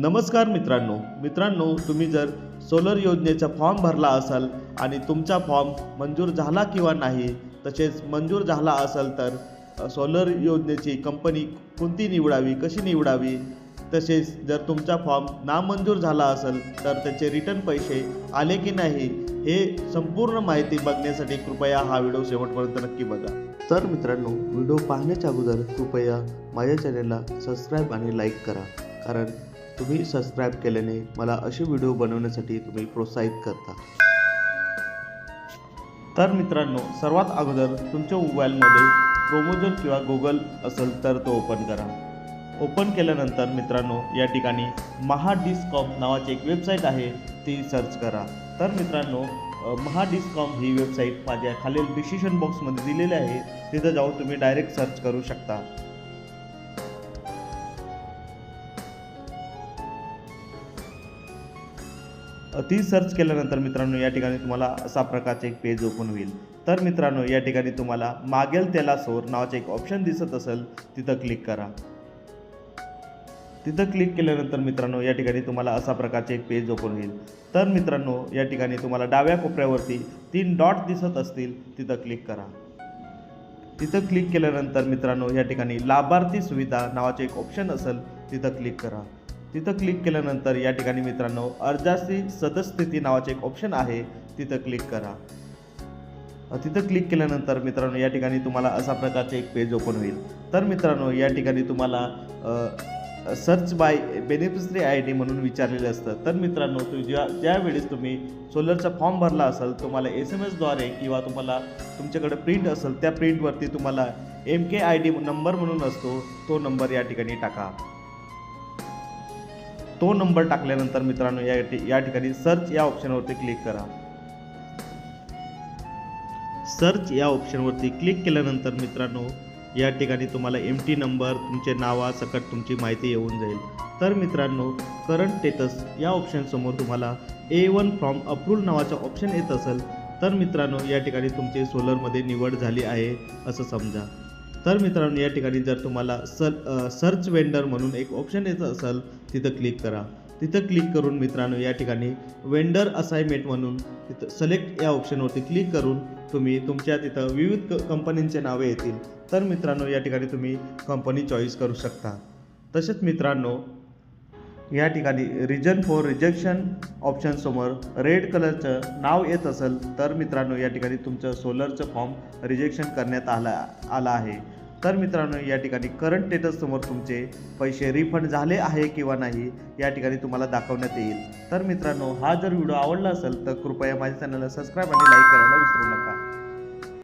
नमस्कार मित्रांनो, तुम्ही जर सोलर योजनेचा फॉर्म भरला असाल आणि तुमचा फॉर्म मंजूर झाला किंवा नाही, तसेच मंजूर झाला असेल तर सोलर योजनेची कंपनी कोणती निवडावी, कशी निवडावी, तसेच जर तुमचा फॉर्म नामंजूर झाला असेल तर त्याचे रिटर्न पैसे आले की नाही, हे संपूर्ण माहिती बघण्यासाठी कृपया हा व्हिडिओ शेवटपर्यंत नक्की बघा। तर मित्रांनो, व्हिडिओ पाहण्याच्या अगोदर कृपया माझ्या चॅनलला सबस्क्राईब आणि लाईक करा, कारण तुम्ही सबस्क्राईब केल्याने मला असे व्हिडिओ बनवण्यासाठी तुम्ही प्रोत्साहित करता। तर मित्रांनो, सर्वात अगोदर तुमच्या मोबाईलमध्ये क्रोमोजोन किंवा गूगल असेल तर तो ओपन करा। ओपन केल्यानंतर मित्रांनो, या ठिकाणी महाडिस्कॉम नावाची एक वेबसाईट आहे, ती सर्च करा। तर मित्रांनो, महाडिस्कॉम ही वेबसाईट माझ्या खालील डिस्क्रिप्शन बॉक्समध्ये दिलेली आहे, तिथं जाऊन तुम्ही डायरेक्ट सर्च करू शकता। ती सर्च केल्यानंतर मित्रांनो, या ठिकाणी तुम्हाला अशा प्रकारचे एक पेज ओपन होईल। तर मित्रांनो, या ठिकाणी तुम्हाला मागेल त्याला सोर नावाचे एक ऑप्शन दिसत असेल, तिथं क्लिक करा। तिथं क्लिक केल्यानंतर मित्रांनो, या ठिकाणी तुम्हाला अशा प्रकारचे एक पेज ओपन होईल। तर मित्रांनो, या ठिकाणी तुम्हाला डाव्या कोपऱ्यावरती 3 डॉट दिसत असतील, तिथं क्लिक करा। तिथं क्लिक केल्यानंतर मित्रांनो, या ठिकाणी लाभार्थी सुविधा नावाचे एक ऑप्शन असेल, तिथं क्लिक करा। तिथं क्लिक केल्यानंतर या ठिकाणी मित्रांनो, अर्जाची सद्यस्थिती नावाचे एक ऑप्शन आहे, तिथं क्लिक करा। तिथं क्लिक केल्यानंतर मित्रांनो, या ठिकाणी तुम्हाला अशा प्रकारचे एक पेज ओपन होईल। तर मित्रांनो, या ठिकाणी तुम्हाला सर्च बाय बेनिफिशरी ID म्हणून विचारलेलं असतं। तर मित्रांनो, ज्यावेळेस तुम्ही सोलरचा फॉर्म भरला असेल, तुम्हाला SMS द्वारे किंवा तुम्हाला तुमच्याकडे प्रिंट असेल, त्या प्रिंटवरती तुम्हाला MKID नंबर म्हणून असतो, तो नंबर या ठिकाणी टाका। तो नंबर टाकल्यानंतर मित्रांनो, या ठिकाणी सर्च या ऑप्शनवरती क्लिक करा। सर्च या ऑप्शनवरती क्लिक केल्यानंतर मित्रांनो, या ठिकाणी तुम्हाला MT नंबर, तुमचे नावासकट तुमची माहिती येऊन जाईल। तर मित्रांनो, करंट स्टेटस या ऑप्शनसमोर तुम्हाला A1 फॉर्म अप्रूव्ड नावाचा ऑप्शन येत असेल, तर मित्रांनो, या ठिकाणी तुमची सोलरमध्ये निवड झाली आहे असं समजा। तर मित्रांनो, या ठिकाणी जर तुम्हाला सर्च वेंडर म्हणून एक ऑप्शन येत असेल, तिथं क्लिक करा। तिथं क्लिक करून मित्रांनो, या ठिकाणी वेंडर असाइनमेंट म्हणून तिथं सिलेक्ट या ऑप्शनवरती क्लिक करून तुम्ही तुमच्या तिथं विविध कंपनींचे नावे येतील। तर मित्रांनो, या ठिकाणी तुम्ही कंपनी चॉईस करू शकता। तसेच मित्रांनो, या ठिकाणी रिजन फॉर रिजेक्शन ऑप्शनसमोर रेड कलरचं नाव येत असेल, तर मित्रांनो, या ठिकाणी तुमचं सोलरचं फॉर्म रिजेक्शन करण्यात आला आहे। तर मित्रांनो, या ठिकाणी करंट स्टेटस समोर तुमचे पैसे रिफंड झाले आहे किंवा नाही, या ठिकाणी तुम्हाला दाखवण्यात येईल। तर मित्रांनो, हा जर व्हिडिओ आवडला असेल तर कृपया माझ्या चॅनलला सबस्क्राईब आणि लाईक करायला विसरू नका।